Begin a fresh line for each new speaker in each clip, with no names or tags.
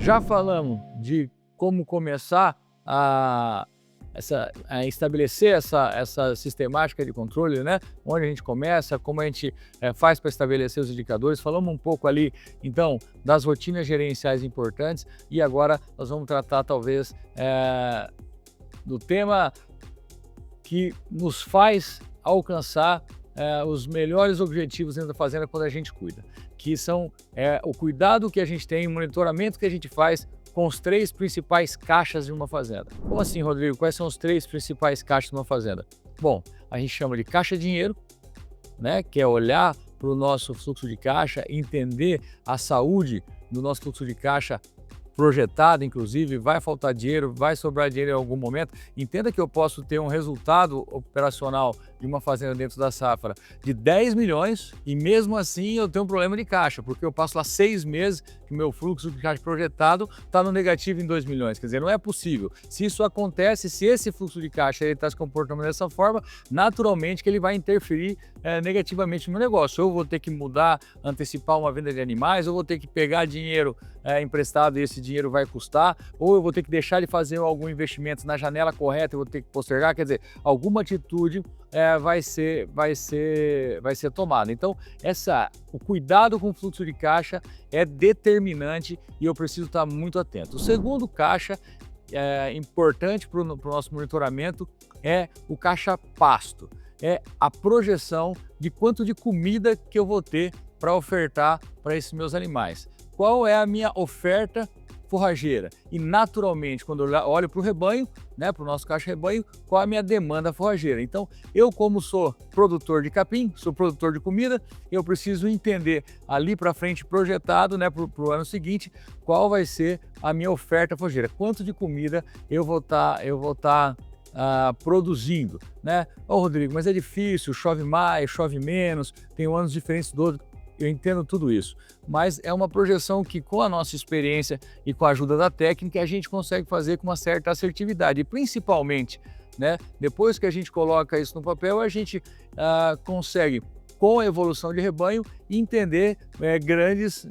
Já falamos de como começar a estabelecer essa sistemática de controle, né? Onde a gente começa, como a gente faz para estabelecer os indicadores. Falamos um pouco ali, então, das rotinas gerenciais importantes e agora nós vamos tratar, talvez, do tema que nos faz alcançar os melhores objetivos dentro da fazenda quando a gente cuida, que são o cuidado que a gente tem, o monitoramento que a gente faz com os 3 principais caixas de uma fazenda. Como assim, Rodrigo? Quais são os 3 principais caixas de uma fazenda? Bom, a gente chama de caixa dinheiro, né, que é olhar para o nosso fluxo de caixa, entender a saúde do nosso fluxo de caixa projetado, inclusive, vai faltar dinheiro, vai sobrar dinheiro em algum momento. Entenda que eu posso ter um resultado operacional de uma fazenda dentro da safra de 10 milhões e mesmo assim eu tenho um problema de caixa, porque eu passo lá 6 meses que o meu fluxo de caixa projetado está no negativo em 2 milhões. Quer dizer, não é possível. Se isso acontece, se esse fluxo de caixa está se comportando dessa forma, naturalmente que ele vai interferir negativamente no meu negócio. Ou eu vou ter que mudar, antecipar uma venda de animais, ou vou ter que pegar dinheiro emprestado e esse dinheiro vai custar, ou eu vou ter que deixar de fazer algum investimento na janela correta, eu vou ter que postergar. Quer dizer, alguma atitude vai ser tomada. Então, o cuidado com o fluxo de caixa é determinante e eu preciso estar muito atento. O segundo caixa importante para o nosso monitoramento é o caixa pasto. É a projeção de quanto de comida que eu vou ter para ofertar para esses meus animais. Qual é a minha oferta forrageira? E naturalmente, quando eu olho para o rebanho, né, para o nosso caixa rebanho, qual é a minha demanda forrageira? Então, eu como sou produtor de capim, sou produtor de comida, eu preciso entender ali para frente, projetado, né, para o ano seguinte, qual vai ser a minha oferta forrageira, quanto de comida eu vou estar produzindo, né? Rodrigo, mas é difícil, chove mais, chove menos, tem anos diferentes do outro. Eu entendo tudo isso, mas é uma projeção que com a nossa experiência e com a ajuda da técnica a gente consegue fazer com uma certa assertividade e principalmente, né, depois que a gente coloca isso no papel, a gente consegue, com a evolução de rebanho, entender grandes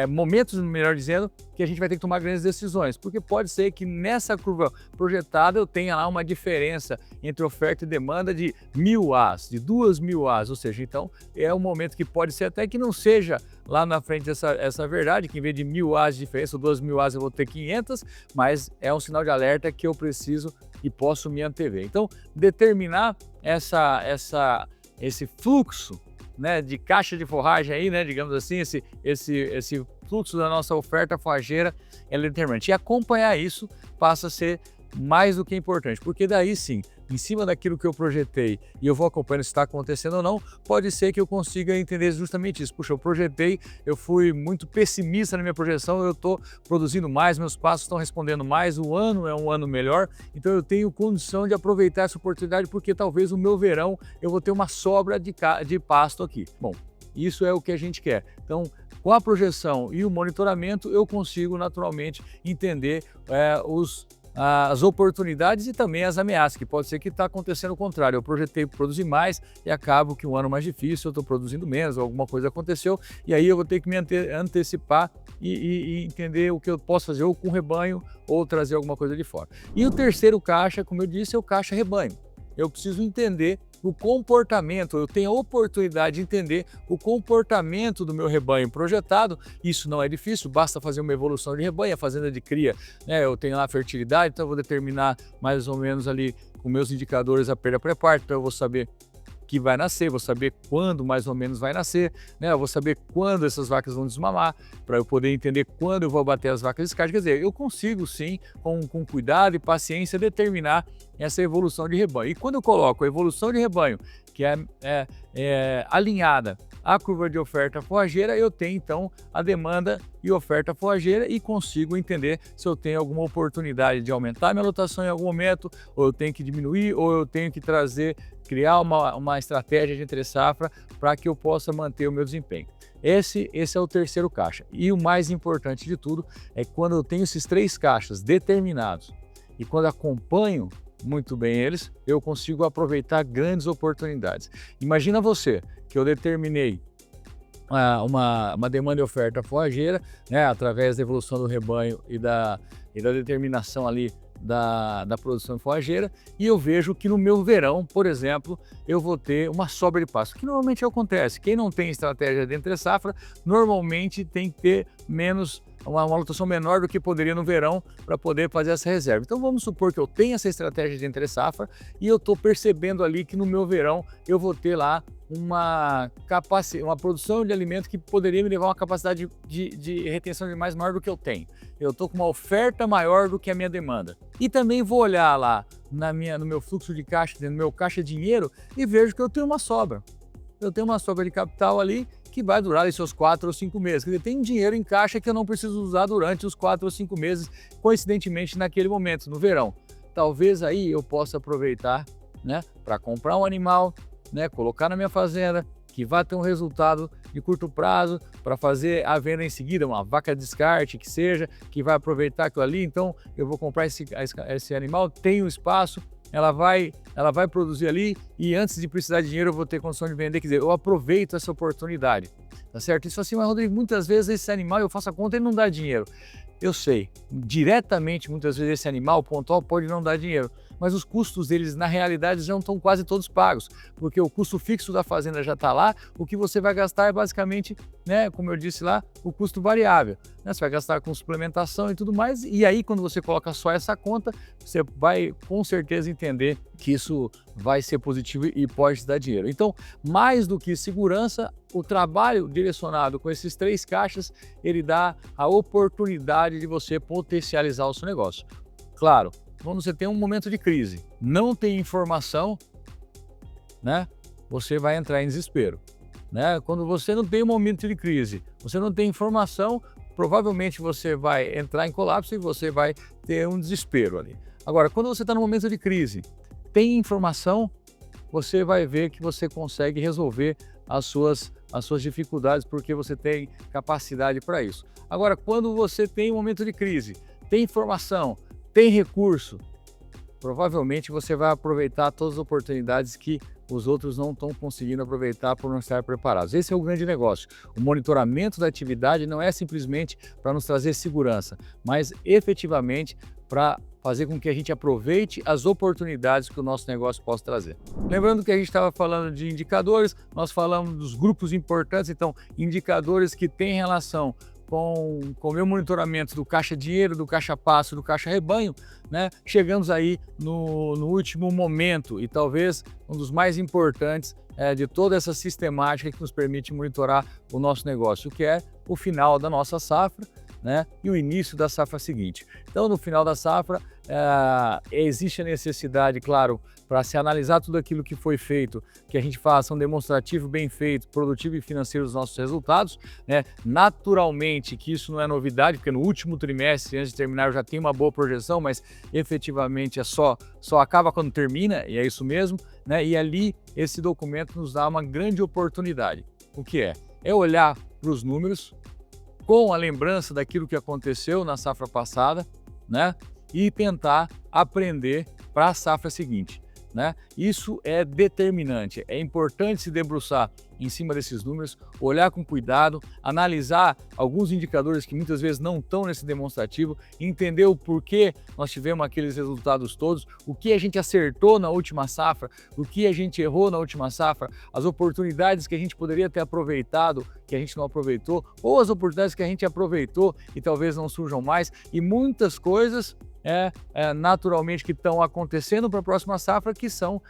momentos, melhor dizendo, que a gente vai ter que tomar grandes decisões, porque pode ser que nessa curva projetada eu tenha lá uma diferença entre oferta e demanda de 1000 As, de 2000 As, ou seja, então é um momento que pode ser até que não seja lá na frente essa verdade, que em vez de 1000 As de diferença ou 2000 As eu vou ter 500, mas é um sinal de alerta que eu preciso e posso me antever. Então, determinar esse fluxo, né, de caixa de forragem aí, né, digamos assim, esse fluxo da nossa oferta forrageira é determinante. E acompanhar isso passa a ser mais do que importante, porque daí sim, em cima daquilo que eu projetei e eu vou acompanhando se está acontecendo ou não, pode ser que eu consiga entender justamente isso. Puxa, eu projetei, eu fui muito pessimista na minha projeção, eu estou produzindo mais, meus passos estão respondendo mais, o ano é um ano melhor, então eu tenho condição de aproveitar essa oportunidade porque talvez o meu verão eu vou ter uma sobra de pasto aqui. Bom, isso é o que a gente quer. Então, com a projeção e o monitoramento, eu consigo naturalmente entender as oportunidades e também as ameaças, que pode ser que está acontecendo o contrário. Eu projetei produzir mais e acabo que um ano mais difícil, eu estou produzindo menos, alguma coisa aconteceu e aí eu vou ter que me antecipar e entender o que eu posso fazer ou com o rebanho ou trazer alguma coisa de fora. E o terceiro caixa, como eu disse, é o caixa rebanho. Eu preciso entender o comportamento, eu tenho a oportunidade de entender o comportamento do meu rebanho projetado. Isso não é difícil, basta fazer uma evolução de rebanho, a fazenda de cria, né, eu tenho lá a fertilidade, então eu vou determinar mais ou menos ali com meus indicadores a perda pré-parto, então eu vou saber que vai nascer, vou saber quando mais ou menos vai nascer, né? Eu vou saber quando essas vacas vão desmamar, para eu poder entender quando eu vou abater as vacas descarte. Quer dizer, eu consigo sim, com cuidado e paciência, determinar essa evolução de rebanho. E quando eu coloco a evolução de rebanho, que é alinhada à curva de oferta forrageira, eu tenho então a demanda e oferta forrageira e consigo entender se eu tenho alguma oportunidade de aumentar minha lotação em algum momento, ou eu tenho que diminuir, ou eu tenho que criar uma estratégia de entre safra para que eu possa manter o meu desempenho. Esse é o terceiro caixa. E o mais importante de tudo é quando eu tenho esses 3 caixas determinados e quando acompanho muito bem eles, eu consigo aproveitar grandes oportunidades. Imagina você que eu determinei uma demanda e oferta forrageira, né, através da evolução do rebanho e da determinação ali da produção forrageira, e eu vejo que no meu verão, por exemplo, eu vou ter uma sobra de pasto, que normalmente acontece. Quem não tem estratégia de entre safra, normalmente tem que ter uma lotação menor do que poderia no verão para poder fazer essa reserva. Então vamos supor que eu tenho essa estratégia de entre safra e eu estou percebendo ali que no meu verão eu vou ter lá uma produção de alimento que poderia me levar uma capacidade de retenção de mais maior do que eu tenho. Eu estou com uma oferta maior do que a minha demanda. E também vou olhar lá no meu fluxo de caixa, no meu caixa dinheiro, e vejo que eu tenho uma sobra. Eu tenho uma sobra de capital ali que vai durar os seus 4 ou 5 meses. Quer dizer, tem dinheiro em caixa que eu não preciso usar durante os 4 ou 5 meses, coincidentemente naquele momento, no verão. Talvez aí eu possa aproveitar, né, para comprar um animal, né, colocar na minha fazenda, que vai ter um resultado de curto prazo para fazer a venda em seguida, uma vaca de descarte que seja, que vai aproveitar aquilo ali. Então eu vou comprar esse animal, tenho espaço, ela vai produzir ali e antes de precisar de dinheiro eu vou ter condição de vender. Quer dizer, eu aproveito essa oportunidade, tá certo? Isso assim, mas Rodrigo, muitas vezes esse animal eu faço a conta e não dá dinheiro. Eu sei, diretamente muitas vezes esse animal pontual pode não dar dinheiro, mas os custos deles na realidade já estão quase todos pagos, porque o custo fixo da fazenda já está lá, o que você vai gastar é basicamente, né, como eu disse lá, o custo variável, né? Você vai gastar com suplementação e tudo mais, e aí quando você coloca só essa conta, você vai com certeza entender que isso vai ser positivo e pode te dar dinheiro. Então, mais do que segurança, o trabalho direcionado com esses 3 caixas, ele dá a oportunidade de você potencializar o seu negócio. Claro, quando você tem um momento de crise, não tem informação, né, você vai entrar em desespero, né? Quando você não tem um momento de crise, você não tem informação, provavelmente você vai entrar em colapso e você vai ter um desespero ali. Agora, quando você está no momento de crise, tem informação, você vai ver que você consegue resolver as suas dificuldades porque você tem capacidade para isso. Agora, quando você tem um momento de crise, tem informação, tem recurso, provavelmente você vai aproveitar todas as oportunidades que os outros não estão conseguindo aproveitar por não estar preparados. Esse é o grande negócio. O monitoramento da atividade não é simplesmente para nos trazer segurança, mas efetivamente para fazer com que a gente aproveite as oportunidades que o nosso negócio possa trazer. Lembrando que a gente estava falando de indicadores, nós falamos dos grupos importantes, então indicadores que têm relação com o meu monitoramento do caixa dinheiro, do caixa pasto, do caixa rebanho, né? Chegamos aí no último momento e talvez um dos mais importantes de toda essa sistemática que nos permite monitorar o nosso negócio, que é o final da nossa safra, né, e o início da safra seguinte. Então, no final da safra, existe a necessidade, claro, para se analisar tudo aquilo que foi feito, que a gente faça um demonstrativo bem feito, produtivo e financeiro dos nossos resultados, né? Naturalmente que isso não é novidade, porque no último trimestre, antes de terminar, eu já tenho uma boa projeção, mas efetivamente só acaba quando termina, e é isso mesmo, né? E ali esse documento nos dá uma grande oportunidade. O que é? É olhar para os números, com a lembrança daquilo que aconteceu na safra passada, né? E tentar aprender para a safra seguinte, né? Isso é determinante, é importante se debruçar em cima desses números, olhar com cuidado, analisar alguns indicadores que muitas vezes não estão nesse demonstrativo, entender o porquê nós tivemos aqueles resultados todos, o que a gente acertou na última safra, o que a gente errou na última safra, as oportunidades que a gente poderia ter aproveitado, que a gente não aproveitou, ou as oportunidades que a gente aproveitou e talvez não surjam mais, e muitas coisas naturalmente que estão acontecendo para a próxima safra, que são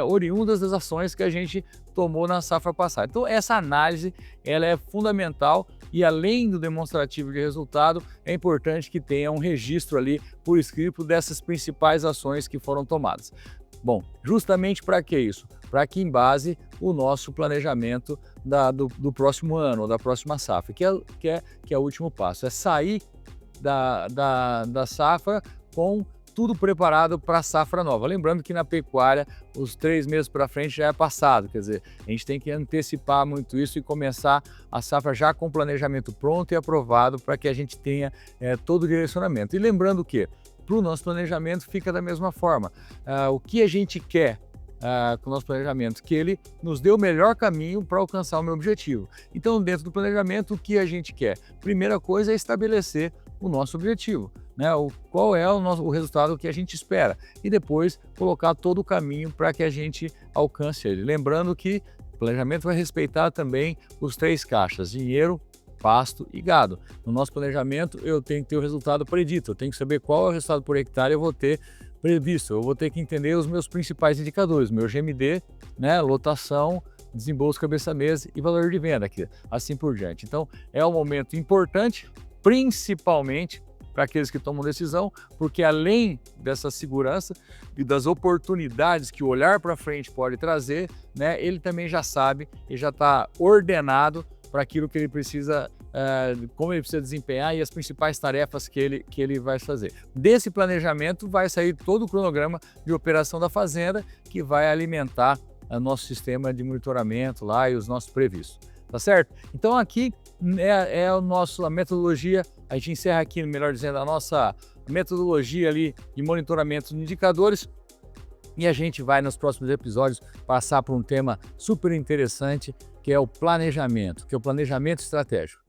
oriundas das ações que a gente tomou na safra passada. Então essa análise ela é fundamental e além do demonstrativo de resultado, é importante que tenha um registro ali por escrito dessas principais ações que foram tomadas. Bom, justamente para que isso? Para que embase o nosso planejamento do próximo ano, ou da próxima safra, que é o último passo, é sair da safra com tudo preparado para a safra nova. Lembrando que na pecuária, os 3 meses para frente já é passado, quer dizer, a gente tem que antecipar muito isso e começar a safra já com o planejamento pronto e aprovado para que a gente tenha todo o direcionamento. E lembrando que para o nosso planejamento fica da mesma forma, o que a gente quer com o nosso planejamento? Que ele nos dê o melhor caminho para alcançar o meu objetivo. Então, dentro do planejamento, o que a gente quer? Primeira coisa é estabelecer o nosso objetivo, né? Qual é o resultado que a gente espera e depois colocar todo o caminho para que a gente alcance ele. Lembrando que o planejamento vai respeitar também os 3 caixas: dinheiro, pasto e gado. No nosso planejamento, eu tenho que ter o resultado predito, eu tenho que saber qual é o resultado por hectare eu vou ter previsto, eu vou ter que entender os meus principais indicadores, meu GMD, né, lotação, desembolso cabeça-mês e valor de venda, aqui, assim por diante. Então, é um momento importante, principalmente para aqueles que tomam decisão, porque além dessa segurança e das oportunidades que o olhar para frente pode trazer, né, ele também já sabe e já está ordenado para aquilo que ele precisa, como ele precisa desempenhar e as principais tarefas que ele vai fazer. Desse planejamento vai sair todo o cronograma de operação da fazenda, que vai alimentar o nosso sistema de monitoramento lá e os nossos previstos. Tá certo? Então aqui a metodologia, a gente encerra aqui, melhor dizendo, a nossa metodologia ali de monitoramento de indicadores, e a gente vai nos próximos episódios passar por um tema super interessante, que é o planejamento estratégico.